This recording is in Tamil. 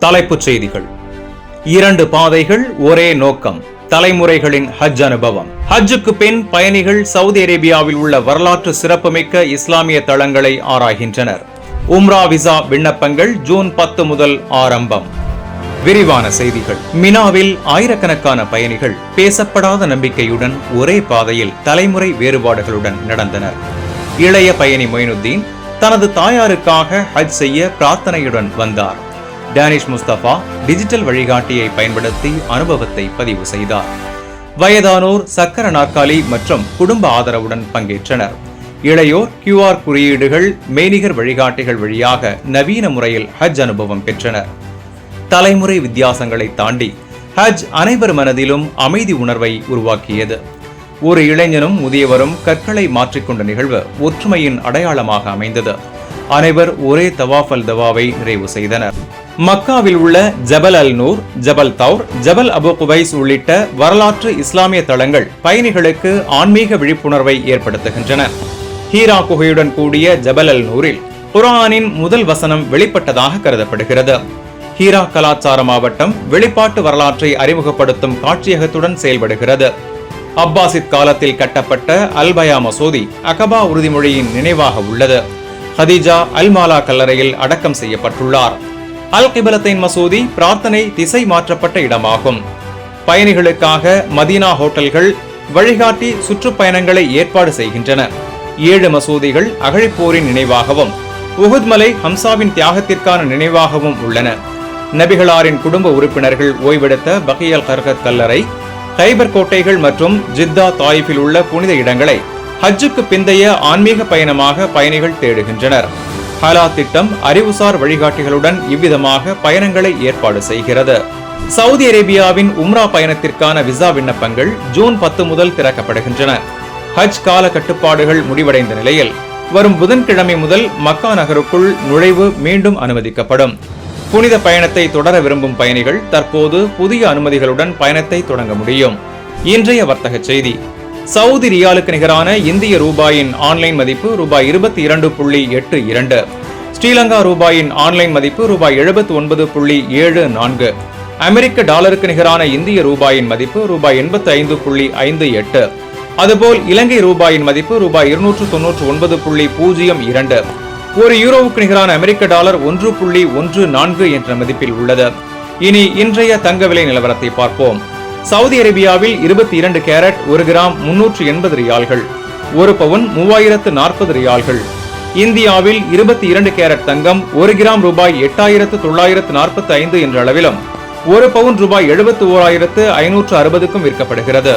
தலைப்புச் செய்திகள். 2 பாதைகள் ஒரே நோக்கம். தலைமுறைகளின் ஹஜ் அனுபவம். ஹஜ்ஜுக்கு பின் பயணிகள் சவுதி அரேபியாவில் உள்ள வரலாற்று சிறப்புமிக்க இஸ்லாமிய தளங்களை ஆராய்கின்றனர். உம்ரா விசா விண்ணப்பங்கள் ஜூன் 10 முதல் ஆரம்பம். விரிவான செய்திகள். மினாவில் ஆயிரக்கணக்கான பயணிகள் பேசப்படாத நம்பிக்கையுடன் ஒரே பாதையில் தலைமுறை வேறுபாடுகளுடன் நடந்தனர். இளைய பயணி மொயினுத்தீன் தனது தாயாருக்காக ஹஜ் செய்ய பிரார்த்தனையுடன் வந்தார். டேனிஷ் முஸ்தபா டிஜிட்டல் வழிகாட்டியை பயன்படுத்தி அனுபவத்தை பதிவு செய்தார். வயதானோர் சக்கர நாற்காலி மற்றும் குடும்ப ஆதரவுடன் பங்கேற்றனர். இளையோர் QR குறியீடுகள், மெய்நிகர் வழிகாட்டிகள் வழியாக நவீன முறையில் ஹஜ் அனுபவம் பெற்றனர். தலைமுறை வித்தியாசங்களை தாண்டி ஹஜ் அனைவர் மனதிலும் அமைதி உணர்வை உருவாக்கியது. ஒரு இளைஞனும் முதியவரும் கற்களை மாற்றிக்கொண்ட நிகழ்வு ஒற்றுமையின் அடையாளமாக அமைந்தது. அனைவர் ஒரே தவாஃப் அல் தவாவை நிறைவு செய்தனர். மக்காவில் உள்ள ஜபல் அல் நூர், ஜபல் தௌர், ஜபல் அபு குபைஸ் உள்ளிட்ட வரலாற்று இஸ்லாமிய தளங்கள் பயணிகளுக்கு ஆன்மீக விழிப்புணர்வை ஏற்படுத்துகின்றன. ஹீரா குகையுடன் கூடிய ஜபல் அல் நூரில் குர்ஆனின் முதல் வசனம் வெளிப்பட்டதாக கருதப்படுகிறது. ஹீரா கலாச்சார மாவட்டம் வெளிப்பாட்டு வரலாற்றை அறிமுகப்படுத்தும் காட்சியகத்துடன் செயல்படுகிறது. அப்பாசித் காலத்தில் கட்டப்பட்ட அல்பயா மசூதி அகபா உறுதிமொழியின் நினைவாக உள்ளது. ஹதீஜா அல்மாலா கல்லறையில் அடக்கம் செய்யப்பட்டுள்ளார். அல் கிபலத்தைன் மசூதி பிரார்த்தனை திசை மாற்றப்பட்ட இடமாகும். பயணிகளுக்காக மதீனா ஹோட்டல்கள் வழிகாட்டி சுற்றுப்பயணங்களை ஏற்பாடு செய்கின்றன. 7 மசூதிகள் அகழிப்போரின் நினைவாகவும் உஹுத் மலை ஹம்சாவின் தியாகத்திற்கான நினைவாகவும் உள்ளன. நபிகளாரின் குடும்ப உறுப்பினர்கள் ஓய்வெடுத்த பகியல் கர்கத் கல்லறை, கைபர் கோட்டைகள் மற்றும் ஜித்தா தாயிஃபில் உள்ள புனித இடங்களை ஹஜ்ஜுக்கு பிந்தைய ஆன்மீக பயணமாக பயணிகள் தேடுகின்றனர். ஹலா திட்டம் அறிவுசார் வழிகாட்டிகளுடன் இவ்விதமாக பயணங்களை ஏற்பாடு செய்கிறது. சவுதி அரேபியாவின் உம்ரா பயணத்திற்கான விசா விண்ணப்பங்கள் ஜூன் 10 முதல் திறக்கப்படுகின்றன. ஹஜ் கால கட்டுப்பாடுகள் முடிவடைந்த நிலையில் வரும் புதன்கிழமை முதல் மக்கா நகருக்குள் நுழைவு மீண்டும் அனுமதிக்கப்படும். புனித பயணத்தை தொடர விரும்பும் பயணிகள் தற்போது புதிய அனுமதிகளுடன் பயணத்தை தொடங்க முடியும். இன்றைய வர்த்தக செய்தி. சவுதி ரியாலுக்கு நிகரான இந்திய ரூபாயின் ஆன்லைன் மதிப்பு ரூபாய் 22.82. ஸ்ரீலங்கா ரூபாயின் ஆன்லைன் மதிப்பு ரூபாய் 79.74. அமெரிக்க டாலருக்கு நிகரான இந்திய ரூபாயின் மதிப்பு ரூபாய் 85.58. அதுபோல் இலங்கை ரூபாயின் மதிப்பு ரூபாய் 299.02. ஒரு யூரோவுக்கு நிகரான அமெரிக்க டாலர் 1.14 என்ற மதிப்பில் உள்ளது. இனி இன்றைய தங்க விலை நிலவரத்தை பார்ப்போம். சவுதி அரேபியாவில் 22 கேரட் 1 கிராம் 380 ரியால்கள், 1 பவுன் 3040 ரியால்கள். இந்தியாவில் 22 கேரட் தங்கம் 1 கிராம் ரூபாய் 8945 என்ற அளவிலும் 1 பவுன் ரூபாய் 71,560க்கும் விற்கப்படுகிறது.